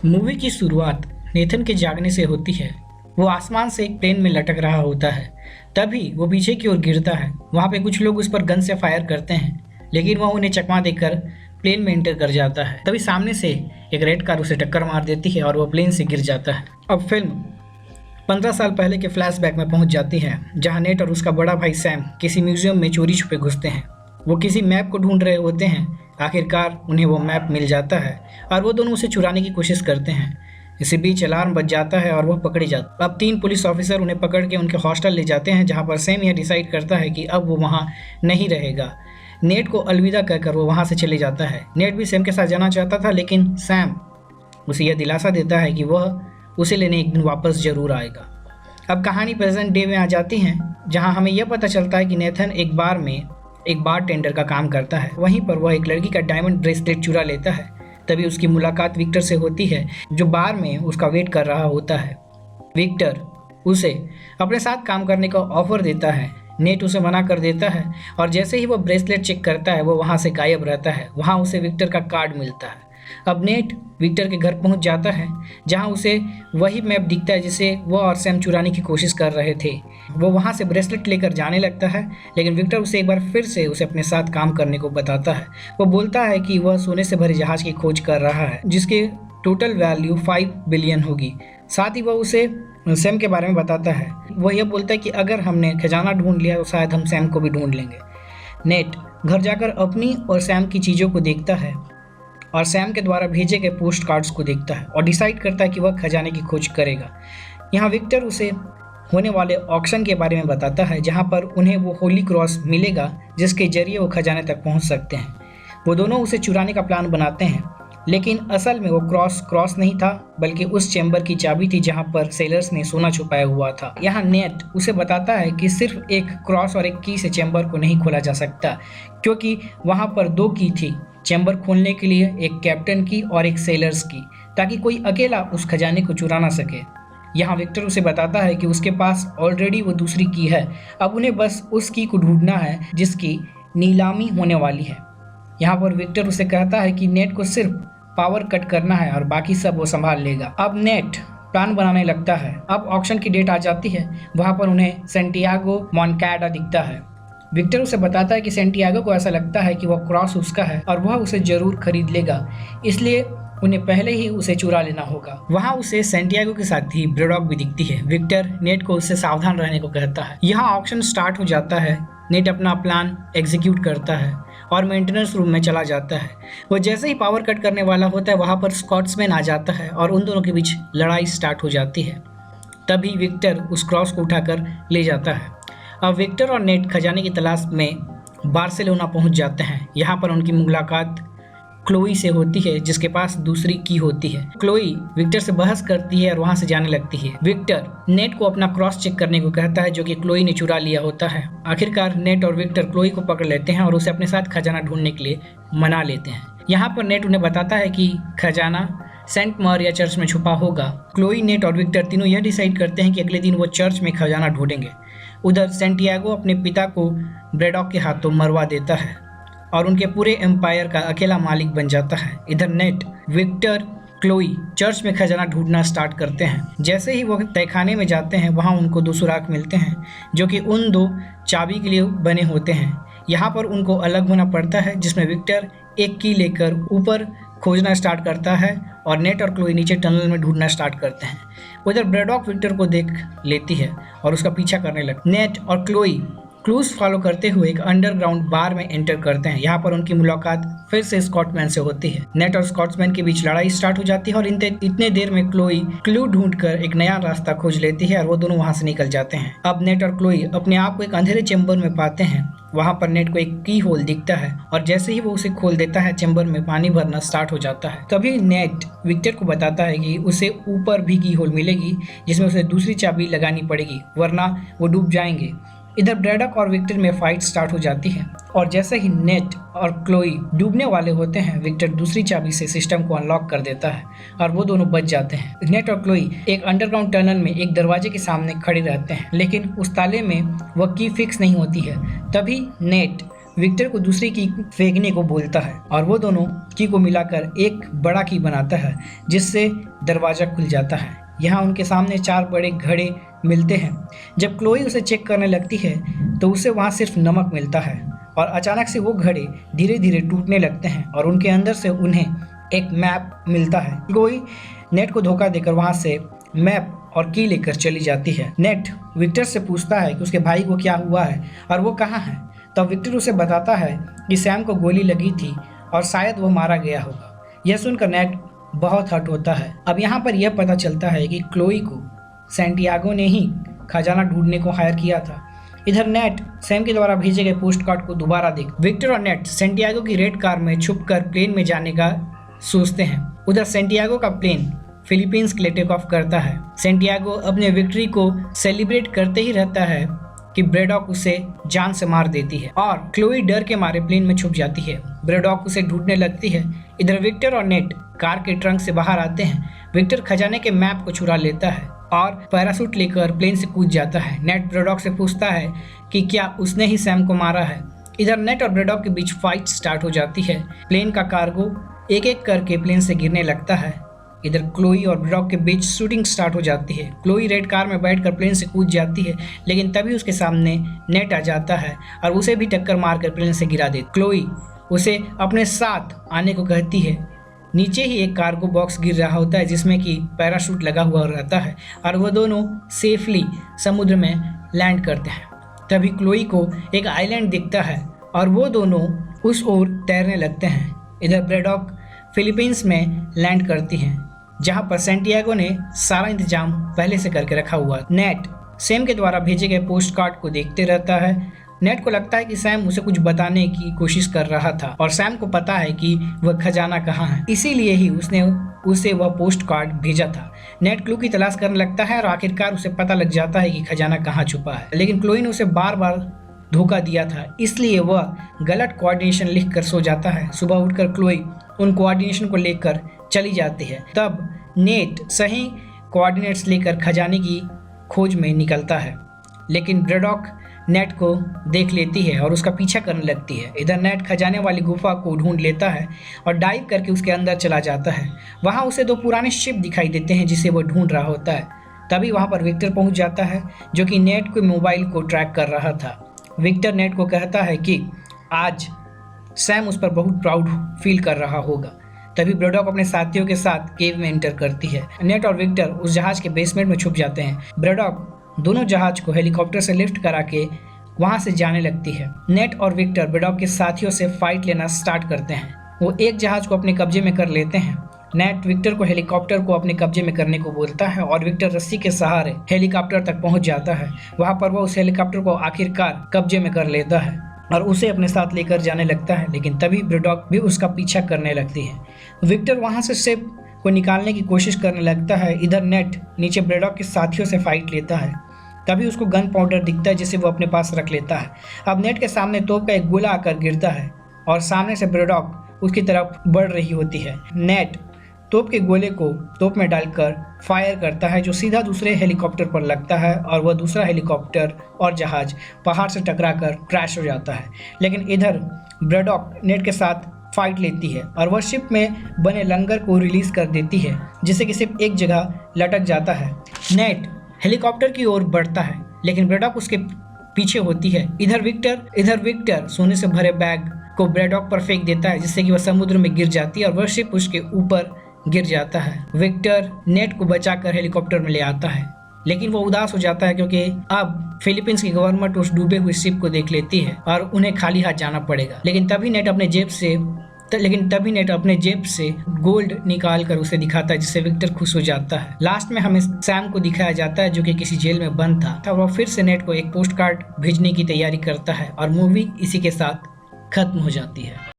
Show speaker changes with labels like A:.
A: Movie की शुरुआत Nathan के जागने से होती है। वो आसमान से एक प्लेन में लटक रहा होता है। तभी वो पीछे की ओर गिरता है। वहाँ पे कुछ लोग उस पर गन से फायर करते हैं, लेकिन वह उन्हें चकमा देकर प्लेन में एंटर कर जाता है। तभी सामने से एक रेड कार उसे टक्कर मार देती है और वह प्लेन से गिर जाता है। अब फिल्म 15 साल पहले के फ्लैशबैक में पहुंच जाती है, जहां नेट और उसका बड़ा भाई सैम किसी म्यूजियम में चोरी छुपे घुसते हैं। वो किसी मैप को ढूंढ रहे होते हैं। आखिरकार उन्हें वो मैप मिल जाता है और वो दोनों उसे चुराने की कोशिश करते हैं। इसी बीच अलार्म बज जाता है और वह पकड़ी जाती है। अब 3 पुलिस ऑफिसर उन्हें पकड़ के उनके हॉस्टल ले जाते हैं, जहाँ पर सैम यह डिसाइड करता है कि अब वो वहाँ नहीं रहेगा। नेट को अलविदा कहकर वो वहाँ से चले जाता है। नेट भी सैम के साथ जाना चाहता था, लेकिन सैम उसे यह दिलासा देता है कि वह उसे लेने एक दिन वापस जरूर आएगा। अब कहानी प्रेजेंट डे में आ जाती है, जहाँ हमें यह पता चलता है कि नेथन एक बार में एक बार टेंडर का काम करता है। वहीं पर वह एक लड़की का डायमंड ब्रेसलेट चुरा लेता है। तभी उसकी मुलाकात विक्टर से होती है, जो बार में उसका वेट कर रहा होता है। विक्टर उसे अपने साथ काम करने का ऑफर देता है। नेट उसे मना कर देता है और जैसे ही वो ब्रेसलेट चेक करता है, वो वहाँ से गायब रहता है। वहाँ उसे विक्टर का कार्ड मिलता है। अब नेट विक्टर के घर पहुंच जाता है, जहां उसे वही मैप दिखता है जिसे वो और सैम चुराने की कोशिश कर रहे थे। वो वहां से ब्रेसलेट लेकर जाने लगता है, लेकिन विक्टर उसे एक बार फिर से उसे अपने साथ काम करने को बताता है। वो बोलता है कि वह सोने से भरे जहाज की खोज कर रहा है, जिसके टोटल वैल्यू 5 बिलियन होगी। साथ ही वह उसे सैम के बारे में बताता है। वह यह बोलता है कि अगर हमने खजाना ढूंढ लिया तो शायद हम सैम को भी ढूंढ लेंगे। नेट घर जाकर अपनी और सैम की चीज़ों को देखता है और सैम के द्वारा भेजे गए पोस्ट कार्ड्स को देखता है और डिसाइड करता है कि वह खजाने की खोज करेगा। यहाँ विक्टर उसे होने वाले ऑक्शन के बारे में बताता है, जहाँ पर उन्हें वो होली क्रॉस मिलेगा, जिसके जरिए वो खजाने तक पहुँच सकते हैं। वो दोनों उसे चुराने का प्लान बनाते हैं, लेकिन असल में वो क्रॉस नहीं था, बल्कि उस चैम्बर की चाबी थी जहाँ पर सेलर्स ने सोना छुपाया हुआ था। यहाँ नेट उसे बताता है कि सिर्फ एक क्रॉस और एक की से चैम्बर को नहीं खोला जा सकता, क्योंकि वहाँ पर 2 की थी चैम्बर खोलने के लिए, एक कैप्टन की और एक सेलर्स की, ताकि कोई अकेला उस खजाने को चुरा ना सके। यहाँ विक्टर उसे बताता है कि उसके पास ऑलरेडी वो दूसरी की है। अब उन्हें बस उस की को ढूंढना है जिसकी नीलामी होने वाली है। यहाँ पर विक्टर उसे कहता है कि नेट को सिर्फ पावर कट करना है और बाकी सब वो संभाल लेगा। अब नेट प्लान बनाने लगता है। अब ऑक्शन की डेट आ जाती है। वहाँ पर उन्हें सैंटियागो मोनकैडा दिखता है। विक्टर उसे बताता है कि सैंटियागो को ऐसा लगता है कि वह क्रॉस उसका है और वह उसे जरूर खरीद लेगा, इसलिए उन्हें पहले ही उसे चुरा लेना होगा। वहाँ उसे सैंटियागो के साथ ही ब्रेडॉक भी दिखती है। विक्टर नेट को उससे सावधान रहने को कहता है। यहाँ ऑक्शन स्टार्ट हो जाता है। नेट अपना प्लान एग्जीक्यूट करता है और मेंटेनेंस रूम में चला जाता है। वो जैसे ही पावर कट करने वाला होता है, वहाँ पर स्कॉट्समैन आ जाता है और उन दोनों के बीच लड़ाई स्टार्ट हो जाती है। तभी विक्टर उस क्रॉस को उठाकर ले जाता है। अब विक्टर और नेट खजाने की तलाश में बार्सिलोना पहुंच जाते हैं। यहाँ पर उनकी मुलाकात क्लोई से होती है, जिसके पास दूसरी की होती है। क्लोई विक्टर से बहस करती है और वहां से जाने लगती है। विक्टर नेट को अपना क्रॉस चेक करने को कहता है, जो कि क्लोई ने चुरा लिया होता है। आखिरकार नेट और विक्टर क्लोई को पकड़ लेते हैं और उसे अपने साथ खजाना ढूंढने के लिए मना लेते हैं। यहाँ पर नेट उन्हें बताता है कि खजाना सेंट मरिया चर्च में छुपा होगा। क्लोई, नेट और विक्टर तीनों यह डिसाइड करते हैं कि अगले दिन वो चर्च में खजाना ढूंढेंगे। उधर सैंटियागो अपने पिता को ब्रेडॉक के हाथों मरवा देता है और उनके पूरे एम्पायर का अकेला मालिक बन जाता है। इधर नेट, विक्टर, क्लोई चर्च में खजाना ढूंढना स्टार्ट करते हैं। जैसे ही वो तहखाने में जाते हैं, वहाँ उनको 2 सुराख मिलते हैं, जो कि उन 2 चाबी के लिए बने होते हैं। यहाँ पर उनको अलग होना पड़ता है, जिसमें विक्टर एक की लेकर ऊपर खोजना स्टार्ट करता है और नेट और क्लोई नीचे टनल में ढूंढना स्टार्ट करते हैं। उधर ब्रेडॉक विक्टर को देख लेती है और उसका पीछा करने लगती है। नेट और क्लोई क्लूज फॉलो करते हुए एक अंडरग्राउंड बार में एंटर करते हैं। यहाँ पर उनकी मुलाकात फिर से स्कॉटमैन से होती है। नेट और स्कॉटमैन के बीच लड़ाई स्टार्ट हो जाती है और इतने देर में क्लोई क्लू ढूंढकर एक नया रास्ता खोज लेती है और वो दोनों वहां से निकल जाते हैं। अब नेट और क्लोई अपने आप को एक अंधेरे चैम्बर में पाते हैं। वहां पर नेट को एक की होल दिखता है और जैसे ही वो उसे खोल देता है, चैम्बर में पानी भरना स्टार्ट हो जाता है। तभी नेट विक्टर को बताता है कि उसे ऊपर भी की होल मिलेगी, जिसमें उसे दूसरी चाबी लगानी पड़ेगी, वरना वो डूब जाएंगे। इधर ब्रेडॉक और विक्टर में फाइट स्टार्ट हो जाती है और जैसे ही नेट और क्लोई डूबने वाले होते हैं, विक्टर दूसरी चाबी से सिस्टम को अनलॉक कर देता है और वो दोनों बच जाते हैं। नेट और क्लोई एक अंडरग्राउंड टनल में एक दरवाजे के सामने खड़े रहते हैं, लेकिन उस ताले में वह की फिक्स नहीं होती है। तभी नेट विक्टर को दूसरी की फेंकने को बोलता है और वो दोनों की को मिलाकर एक बड़ा की बनाता है जिससे दरवाजा खुल जाता है। यहाँ उनके सामने 4 बड़े घड़े मिलते हैं। जब क्लोई उसे चेक करने लगती है तो उसे वहाँ सिर्फ नमक मिलता है और अचानक से वो घड़े धीरे धीरे टूटने लगते हैं और उनके अंदर से उन्हें एक मैप मिलता है। क्लोई नेट को धोखा देकर वहाँ से मैप और की लेकर चली जाती है। नेट विक्टर से पूछता है कि उसके भाई को क्या हुआ है और वो कहाँ है। तब विक्टर उसे बताता है कि सैम को गोली लगी थी और शायद वो मारा गया होगा। यह सुनकर नेट बहुत हर्ट होता है। अब यहाँ पर यह पता चलता है कि क्लोई को सैंटियागो ने ही खजाना ढूंढने को हायर किया था। इधर नेट सैम के द्वारा भेजे गए पोस्ट कार्ड को दोबारा देख विक्टर और नेट सैंटियागो की रेड कार में छुपकर प्लेन में जाने का सोचते हैं। उधर सैंटियागो का प्लेन फिलीपींस के लिए टेक ऑफ करता है। सैंटियागो अपने विक्ट्री को सेलिब्रेट करते ही रहता है कि ब्रेडॉक उसे जान से मार देती है और क्लोई डर के मारे प्लेन में छुप जाती है। ब्रेडॉक उसे ढूंढने लगती है। इधर विक्टर और नेट कार के ट्रंक से बाहर आते हैं। विक्टर खजाने के मैप को चुरा लेता है और पैराशूट लेकर प्लेन से कूद जाता है। नेट ब्रेडॉक से पूछता है कि क्या उसने ही सैम को मारा है। इधर नेट और ब्रेडॉक के बीच फाइट स्टार्ट हो जाती है। प्लेन का कार्गो एक एक करके प्लेन से गिरने लगता है। इधर क्लोई और ब्रेडॉक के बीच शूटिंग स्टार्ट हो जाती है। क्लोई रेड कार में बैठकर प्लेन से कूद जाती है लेकिन तभी उसके सामने नेट आ जाता है और उसे भी टक्कर मारकर प्लेन से गिरा देती। क्लोई उसे अपने साथ आने को कहती है। नीचे ही एक कार्गो बॉक्स गिर रहा होता है जिसमें कि पैराशूट लगा हुआ रहता है और वह दोनों सेफली समुद्र में लैंड करते हैं। तभी क्लोई को एक आइलैंड दिखता है और वो दोनों उस ओर तैरने लगते हैं। इधर ब्रेडॉक फिलीपींस में लैंड करती हैं जहां पर सैंटियागो ने सारा इंतजाम पहले से करके रखा हुआ। नेट सैम के द्वारा भेजे गए पोस्ट कार्ड को देखते रहता है। नेट को लगता है कि सैम उसे कुछ बताने की कोशिश कर रहा था और सैम को पता है कि वह खजाना कहाँ है, इसीलिए ही उसने उसे वह पोस्ट कार्ड भेजा था। नेट क्लू की तलाश करने लगता है और आखिरकार उसे पता लग जाता है कि खजाना कहाँ छुपा है, लेकिन क्लोई ने उसे बार बार धोखा दिया था, इसलिए वह गलत कोऑर्डिनेशन लिख कर सो जाता है। सुबह उठकर क्लोई उन कोऑर्डिनेशन को लेकर चली जाती है। तब नेट सही कोऑर्डिनेट्स लेकर खजाने की खोज में निकलता है, लेकिन ब्रेडॉक नेट को देख लेती है और उसका पीछा करने लगती है। इधर नेट खजाने वाली गुफा को ढूंढ लेता है और डाइव करके उसके अंदर चला जाता है। वहाँ उसे 2 पुराने शिप दिखाई देते हैं जिसे वह ढूंढ रहा होता है। तभी वहाँ पर विक्टर पहुँच जाता है जो कि नेट के मोबाइल को ट्रैक कर रहा था। विक्टर नेट को कहता है कि आज सैम उस पर बहुत प्राउड फील कर रहा होगा। तभी ब्रेडॉक अपने साथियों के साथ केव में एंटर करती है। नेट और विक्टर उस जहाज के बेसमेंट में छुप जाते हैं। ब्रेडॉक दोनों जहाज को हेलीकॉप्टर से लिफ्ट करा के वहां से जाने लगती है। नेट और विक्टर ब्रेडॉक के साथियों से फाइट लेना स्टार्ट करते हैं। वो एक जहाज को अपने कब्जे में कर लेते हैं। नेट विक्टर को हेलीकॉप्टर को अपने कब्जे में करने को बोलता है और विक्टर रस्सी के सहारे हेलीकॉप्टर तक पहुंच जाता है। वहां पर वो उस हेलीकॉप्टर को आखिरकार कब्जे में कर लेता है और उसे अपने साथ लेकर जाने लगता है, लेकिन तभी ब्रेडॉक भी उसका पीछा करने लगती है। विक्टर वहां से शिप को निकालने की कोशिश करने लगता है। इधर नेट नीचे ब्रेडॉक के साथियों से फाइट लेता है। तभी उसको गन पाउडर दिखता है जिसे वो अपने पास रख लेता है। अब नेट के सामने तोप का एक गोला आकर गिरता है और सामने से ब्रेडॉक उसकी तरफ बढ़ रही होती है। नेट तोप के गोले को तोप में डालकर फायर करता है जो सीधा दूसरे हेलीकॉप्टर पर लगता है और वह दूसरा हेलीकॉप्टर और जहाज पहाड़ से टकराकर क्रैश हो जाता है। लेकिन इधर ब्रेडॉक नेट के साथ फाइट लेती है और वह शिप में बने लंगर को रिलीज कर देती है जिससे कि शिप एक जगह लटक जाता है। नेट हेलीकॉप्टर की ओर बढ़ता है लेकिन ब्रेडॉक उसके पीछे होती है। इधर विक्टर सोने से भरे बैग को ब्रेडॉक पर फेंक देता है जिससे कि वह समुद्र में गिर जाती है और वह शिप उसके ऊपर गिर जाता है। विक्टर नेट को बचाकर हेलीकॉप्टर में ले आता है, लेकिन वो उदास हो जाता है क्योंकि अब फिलीपींस की गवर्नमेंट उस डूबे हुए शिप को देख लेती है और उन्हें खाली हाथ जाना पड़ेगा। लेकिन तभी नेट अपने जेब से गोल्ड निकाल कर उसे दिखाता है जिससे विक्टर खुश हो जाता है। लास्ट में हमें सैम को दिखाया जाता है जो कि किसी जेल में बंद था और वो फिर से नेट को एक पोस्ट कार्ड भेजने की तैयारी करता है और मूवी इसी के साथ खत्म हो जाती है।